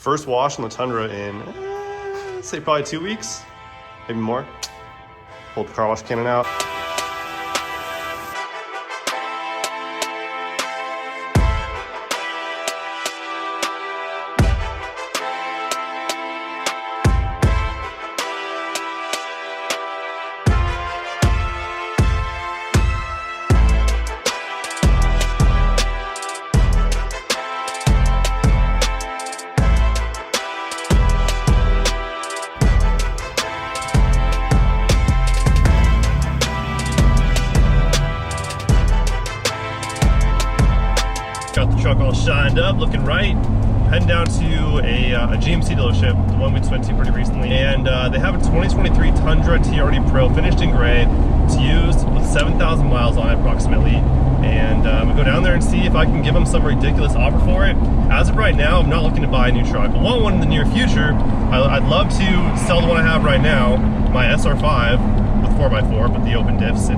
First wash on the Tundra in, let's say probably 2 weeks, maybe more. Pulled the car wash cannon out. Got the truck all shined up, looking right. Heading down to a GMC dealership, the one we just went to pretty recently. And they have a 2023 Tundra TRD Pro, finished in gray. It's used with 7,000 miles on it approximately. And I'm gonna go down there and see if I can give them some ridiculous offer for it. As of right now, I'm not looking to buy a new truck. I want one in the near future. I'd love to sell the one I have right now, my SR5 with 4x4, but the open diffs.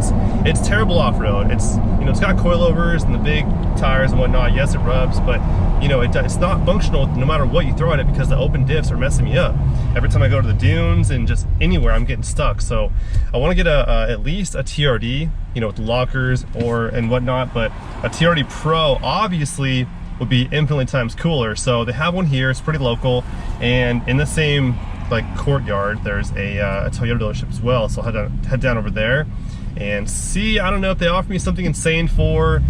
It's terrible off-road. It's got coilovers and the big tires and whatnot. Yes, it rubs, but it's not functional no matter what you throw at it because the open diffs are messing me up. Every time I go to the dunes and just anywhere, I'm getting stuck. So I want to get at least a TRD, with lockers and whatnot, but a TRD Pro obviously would be infinitely times cooler. So they have one here. It's pretty local, and in the same courtyard there's a Toyota dealership as well. So I'll head down over there and see. I don't know if they offer me something insane for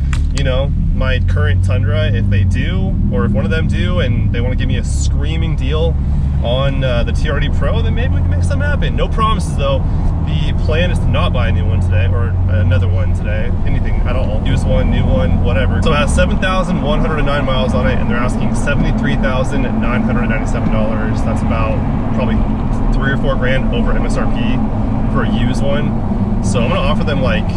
my current Tundra. If they do, or if one of them do, and they want to give me a screaming deal on the TRD Pro, then maybe we can make something happen. No promises though. The plan is to not buy a new one today, or another one today, anything at all. Used one, new one, whatever. So it has 7,109 miles on it, and they're asking $73,997. That's about probably 3 or 4 grand over MSRP for a used one. So I'm gonna offer them like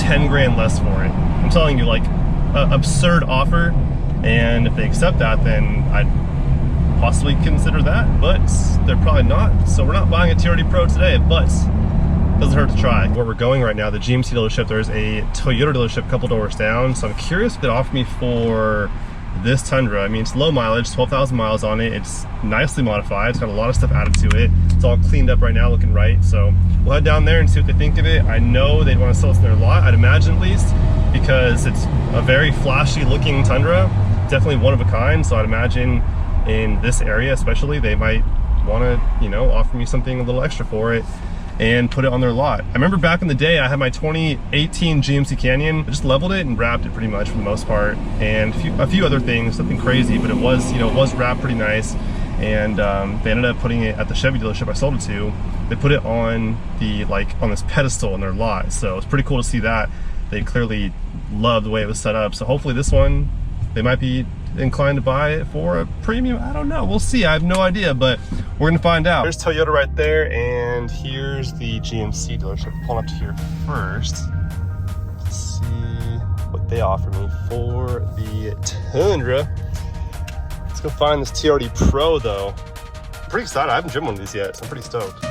10 grand less for it. I'm telling you, like, absurd offer. And if they accept that, then I'd possibly consider that, but they're probably not. So we're not buying a TRD Pro today, but doesn't hurt to try. Where we're going right now, the GMC dealership, there's a Toyota dealership a couple doors down. So I'm curious if they'd offer me for this Tundra. I mean, it's low mileage, 12,000 miles on it. It's nicely modified. It's got a lot of stuff added to it. It's all cleaned up right now, looking right. So we'll head down there and see what they think of it. I know they'd want to sell us in their lot, I'd imagine, at least, because it's a very flashy looking Tundra. Definitely one of a kind. So I'd imagine in this area especially, they might want to, offer me something a little extra for it and put it on their lot. I remember back in the day, I had my 2018 GMC Canyon. I just leveled it and wrapped it pretty much for the most part, and a few other things, nothing crazy, but it was, it was wrapped pretty nice. And they ended up putting it at the Chevy dealership I sold it to. They put it on the, on this pedestal in their lot. So it's pretty cool to see that. They clearly loved the way it was set up. So hopefully this one, they might be inclined to buy it for a premium. I don't know, we'll see. I have no idea, but we're gonna find out. There's Toyota right there, and here's the GMC dealership. Pulling up to here first. Let's see what they offer me for the Tundra. Let's go find this TRD Pro though. I'm pretty excited. I haven't driven one of these yet, so I'm pretty stoked.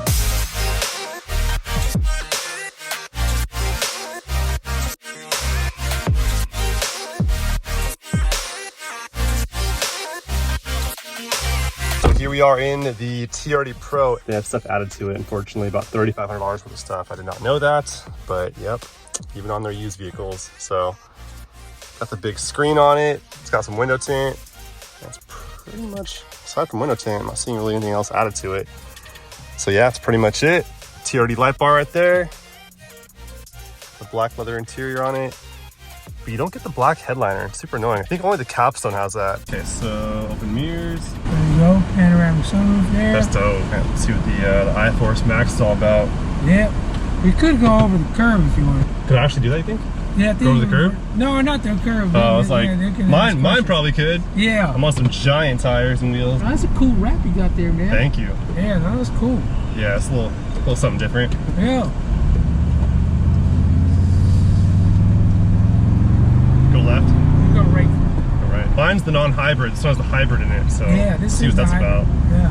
Here we are in the TRD Pro. They have stuff added to it, unfortunately, about $3,500 worth of stuff. I did not know that, but yep, even on their used vehicles. So, got the big screen on it. It's got some window tint. That's pretty much, aside from window tint, I'm not seeing really anything else added to it. So yeah, that's pretty much it. TRD light bar right there. The black leather interior on it. But you don't get the black headliner. It's super annoying. I think only the Capstone has that. Okay, so open mirrors. There you go. Panoramic sunroof there. That's dope. Let's see what the iForce Max is all about. Yep. We could go over the curb if you want. Could I actually do that, you think? Yeah, I think go over the curb? No, not the curb. Oh, I was like, mine probably could. Yeah. I'm on some giant tires and wheels. Oh, that's a cool wrap you got there, man. Thank you. Yeah, that was cool. Yeah, it's a little something different. Yeah. Go left. Go right. All right. Mine's the non-hybrid. This one has the hybrid in it, so yeah, this see is what that's about. Yeah.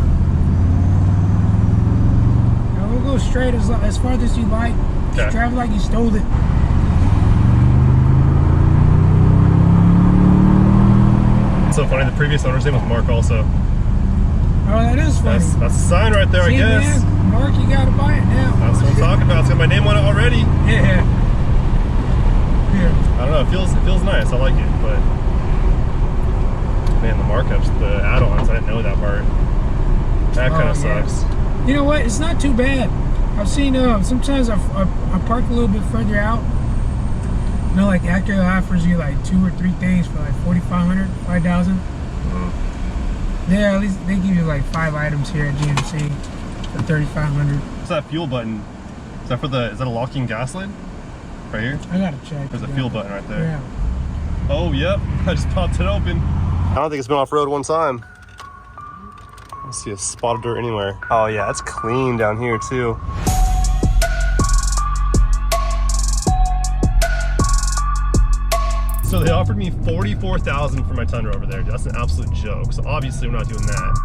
Now we'll go straight as far as you like. Okay. Just drive like you stole it. It's so funny, the previous owner's name was Mark also. that is funny. That's a sign right there, See, I guess. Man, Mark, you gotta buy it now. That's what I'm talking about. It's got my name on it already. Yeah. Yeah. I don't know. It feels nice. I like it, but man, the markups, the add-ons, I didn't know that part. That kind of sucks. You know what? It's not too bad. I've seen sometimes I park a little bit further out. You know, like Acura offers you like 2 or 3 things for like 4,500, 5,000. Yeah, at least they give you like 5 items here at GMC for 3,500. What's that fuel button? Is that a locking gas lid? Right here? I gotta check. There's a fuel button right there. Yeah. Oh, yep. I just popped it open. I don't think it's been off-road one time. I don't see a spot of dirt anywhere. Oh yeah, it's clean down here too. So they offered me $44,000 for my Tundra over there. That's an absolute joke. So obviously we're not doing that.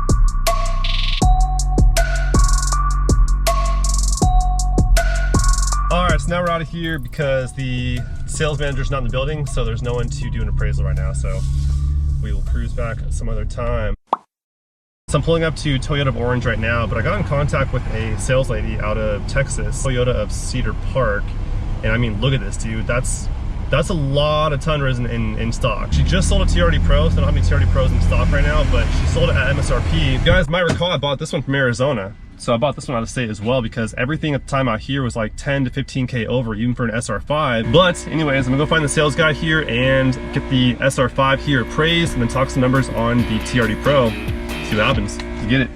All right, so now we're out of here because the sales manager's not in the building, so there's no one to do an appraisal right now. So we will cruise back some other time. So I'm pulling up to Toyota of Orange right now, but I got in contact with a sales lady out of Texas, Toyota of Cedar Park. And I mean, look at this, dude. That's a lot of Tundras in stock. She just sold a TRD Pro, so I don't have any TRD Pros in stock right now, but she sold it at MSRP. You guys might recall I bought this one from Arizona. So I bought this one out of state as well because everything at the time out here was like 10 to 15K over, even for an SR5. But anyways, I'm gonna go find the sales guy here and get the SR5 here appraised and then talk some numbers on the TRD Pro. See what happens. Let's get it.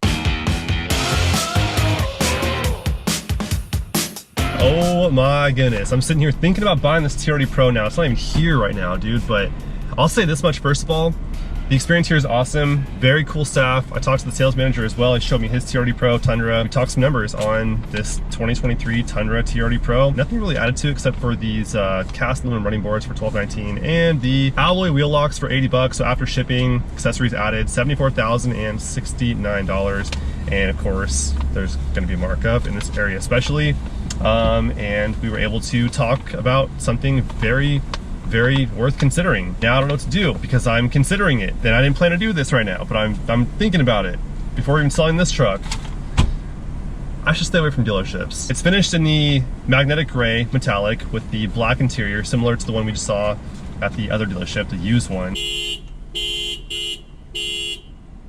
Oh my goodness. I'm sitting here thinking about buying this TRD Pro now. It's not even here right now, dude, but I'll say this much first of all. The experience here is awesome. Very cool staff. I talked to the sales manager as well. He showed me his TRD Pro Tundra. We talked some numbers on this 2023 Tundra TRD Pro. Nothing really added to it except for these cast aluminum running boards for $12.19 and the alloy wheel locks for $80. So after shipping, accessories added, $74,069. And of course, there's gonna be a markup in this area especially. And we were able to talk about something very worth considering. Now I don't know what to do because I'm considering it. And I didn't plan to do this right now, but I'm thinking about it before even selling this truck. I should stay away from dealerships. It's finished in the magnetic gray metallic with the black interior, similar to the one we just saw at the other dealership, the used one.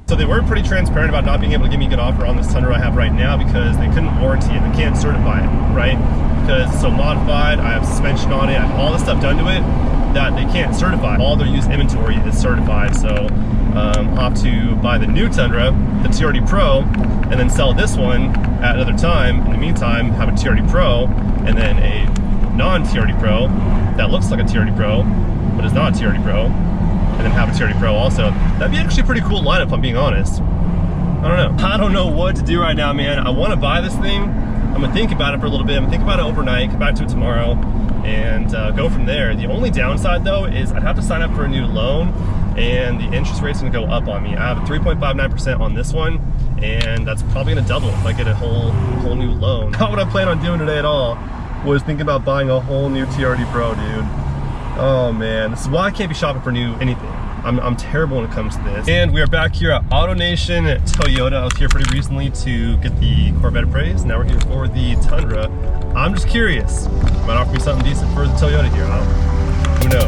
So they were pretty transparent about not being able to give me a good offer on this Tundra I have right now because they couldn't warranty it. They can't certify it, right? Because it's so modified, I have suspension on it, I have all this stuff done to it that they can't certify. All their used inventory is certified, so I'll have to buy the new Tundra, the TRD Pro, and then sell this one at another time. In the meantime, have a TRD Pro, and then a non-TRD Pro that looks like a TRD Pro, but is not a TRD Pro, and then have a TRD Pro also. That'd be actually a pretty cool lineup, if I'm being honest. I don't know what to do right now, man. I want to buy this thing. I'm gonna think about it for a little bit. I'm gonna think about it overnight, come back to it tomorrow, and go from there. The only downside though is I'd have to sign up for a new loan, and the interest rate's gonna go up on me. I have a 3.59% on this one, and that's probably gonna double if I get a whole new loan. Not what I plan on doing today at all. Was thinking about buying a whole new TRD Pro, dude. Oh man, this is why I can't be shopping for new anything. I'm terrible when it comes to this. And we are back here at AutoNation at Toyota. I was here pretty recently to get the Corvette appraised. Now we're here for the Tundra. I'm just curious. Might offer me something decent for the Toyota here, huh? Who knows?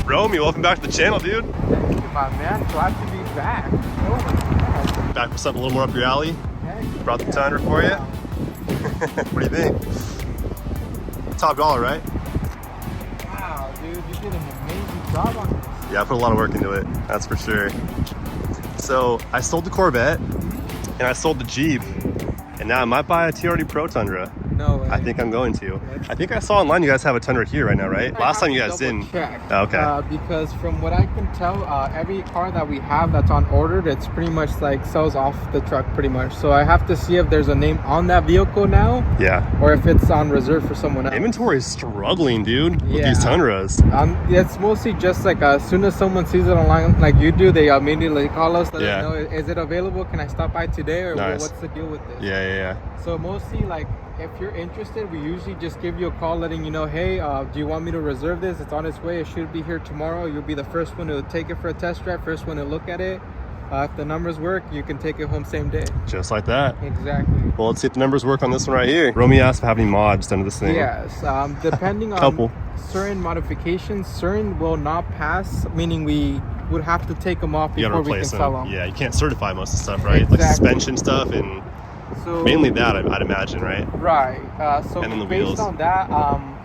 Romy, welcome back to the channel, dude. Thank you, my man. Glad to be back. Oh my God. Back for something a little more up your alley. Hey. Brought the Tundra for you. What do you think? Top dollar, right? Wow, dude, you did an amazing job on this. Yeah, I put a lot of work into it, that's for sure. So I sold the Corvette and I sold the Jeep, and now I might buy a TRD Pro Tundra. No way. I think I'm going to. I think I saw online you guys have a Tundra here right now, right? Last time you guys didn't. Oh, okay. Because from what I can tell, every car that we have that's on ordered, it's pretty much like sells off the truck pretty much. So I have to see if there's a name on that vehicle now. Yeah. Or if it's on reserve for someone else. Inventory is struggling, dude, with these Tundras. It's mostly just like as soon as someone sees it online, like you do, they immediately call us. Let us know, is it available? Can I stop by today? Or what's the deal with this? Yeah. So mostly like if you're interested, we usually just give you a call letting you know, hey, do you want me to reserve this? It's on its way. It should be here tomorrow. You'll be the first one to take it for a test drive, first one to look at it. If the numbers work, you can take it home same day. Just like that. Exactly. Well, let's see if the numbers work on this one right here. Romy asked if I have any mods done to this thing. Yes, depending on certain modifications, certain will not pass, meaning we would have to take them off before we can sell them. Yeah, you can't certify most of the stuff, right? Exactly. Like suspension stuff and mainly that, I'd imagine, right? Right. So and then the based wheels. on that,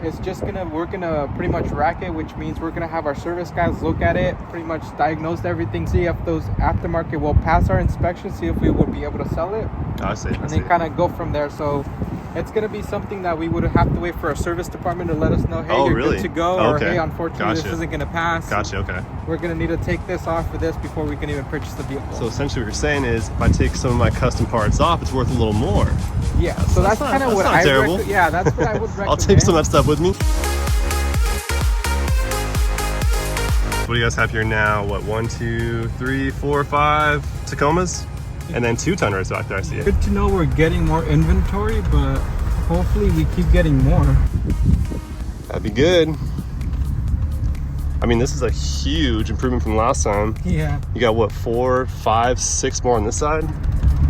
it's just we're gonna pretty much rack it, which means we're gonna have our service guys look at it, pretty much diagnose everything, see if those aftermarket will pass our inspection, see if we would be able to sell it. I see. And then kind of go from there. So it's gonna be something that we would have to wait for our service department to let us know, hey, you're good to go, or hey, unfortunately this isn't gonna pass. Gotcha. Okay. We're gonna need to take this off for this before we can even purchase the vehicle. So essentially, what you're saying is, if I take some of my custom parts off, it's worth a little more. Yeah. So that's kind of what I recommend. Yeah, that's what I would recommend. I'll take some of that stuff with me. What do you guys have here now? What, 1, 2, 3, 4, 5 Tacomas? And then 2 Tundras back there, I see it. Good to know we're getting more inventory, but hopefully we keep getting more. That'd be good. I mean, this is a huge improvement from last time. Yeah. You got what, 4, 5, 6 more on this side?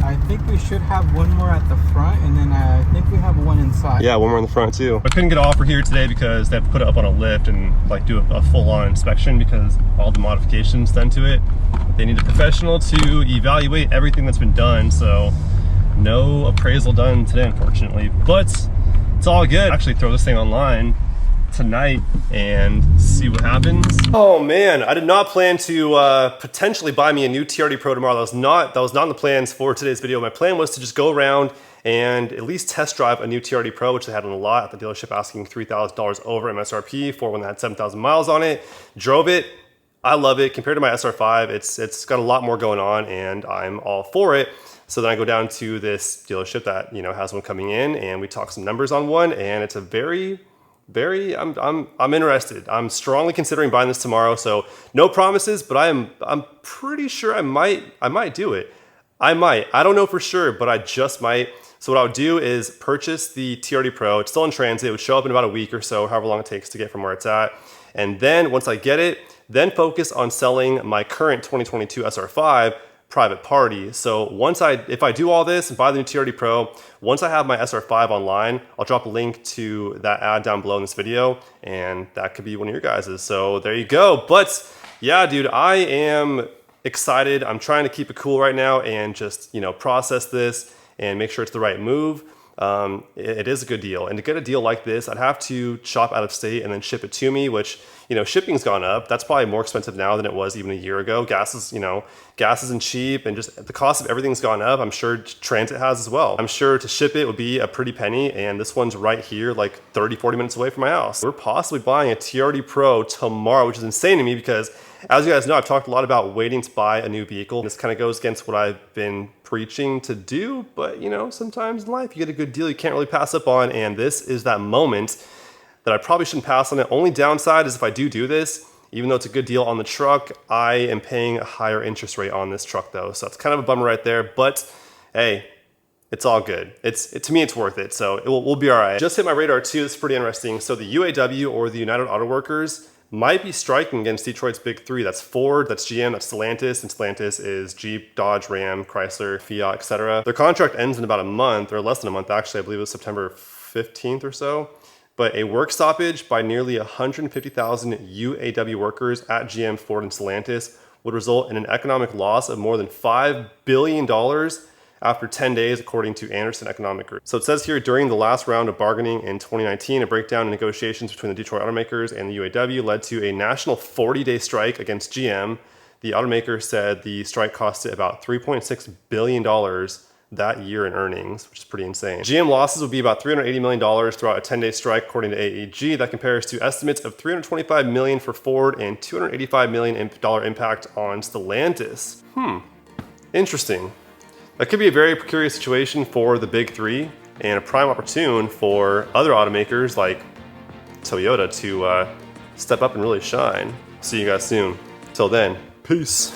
I think we should have one more at the front, and then I think we have one inside. Yeah, one more in the front too. I couldn't get an offer here today because they have to put it up on a lift and like do a full-on inspection because all the modifications done to it. They need a professional to evaluate everything that's been done, so no appraisal done today, unfortunately. But it's all good. Actually, throw this thing online tonight and see what happens. Oh man, I did not plan to potentially buy me a new TRD Pro tomorrow. That was not in the plans for today's video. My plan was to just go around and at least test drive a new TRD Pro, which they had on the lot at the dealership, asking $3,000 over MSRP for one that had 7,000 miles on it. Drove it. I love it. Compared to my SR5, it's got a lot more going on, and I'm all for it. So then I go down to this dealership that, you know, has one coming in, and we talk some numbers on one, and it's a very, I'm interested. I'm strongly considering buying this tomorrow. So no promises, but I'm pretty sure I might do it. I don't know for sure, but I just might. So what I would do is purchase the TRD Pro. It's still in transit. It would show up in about a week or so, however long it takes to get from where it's at. And then once I get it, then focus on selling my current 2022 SR5 private party. So if I do all this and buy the new TRD Pro, once I have my SR5 online, I'll drop a link to that ad down below in this video, and that could be one of your guys's. So there you go. But yeah, dude, I am excited. I'm trying to keep it cool right now and just, you know, process this and make sure it's the right move. It is a good deal. And to get a deal like this, I'd have to shop out of state and then ship it to me, which, you know, shipping's gone up. That's probably more expensive now than it was even a year ago. Gas isn't cheap, and just the cost of everything's gone up. I'm sure transit has as well. I'm sure to ship it would be a pretty penny, and this one's right here, like 30, 40 minutes away from my house. We're possibly buying a TRD Pro tomorrow, which is insane to me because, as you guys know, I've talked a lot about waiting to buy a new vehicle. This kind of goes against what I've been preaching to do, but you know, sometimes in life you get a good deal you can't really pass up on, and this is that moment that I probably shouldn't pass on it. Only downside is if I do this, even though it's a good deal on the truck, I am paying a higher interest rate on this truck though, so that's kind of a bummer right there, but hey, it's all good. To me, it's worth it, so we'll be all right. Just hit my radar too, this is pretty interesting. So the UAW, or the United Auto Workers, might be striking against Detroit's big three. That's Ford, that's GM, that's Stellantis, and Stellantis is Jeep, Dodge, Ram, Chrysler, Fiat, etc. Their contract ends in about a month, or less than a month actually. I believe it was September 15th or so. But a work stoppage by nearly 150,000 UAW workers at GM, Ford, and Stellantis would result in an economic loss of more than $5 billion after 10 days, according to Anderson Economic Group. So it says here, during the last round of bargaining in 2019, a breakdown in negotiations between the Detroit automakers and the UAW led to a national 40-day strike against GM. The automaker said the strike costed about $3.6 billion that year in earnings, which is pretty insane. GM losses would be about $380 million throughout a 10-day strike, according to AEG. That compares to estimates of $325 million for Ford and $285 million impact on Stellantis. Interesting. That could be a very precarious situation for the big three and a prime opportune for other automakers like Toyota to step up and really shine. See you guys soon. Till then, peace.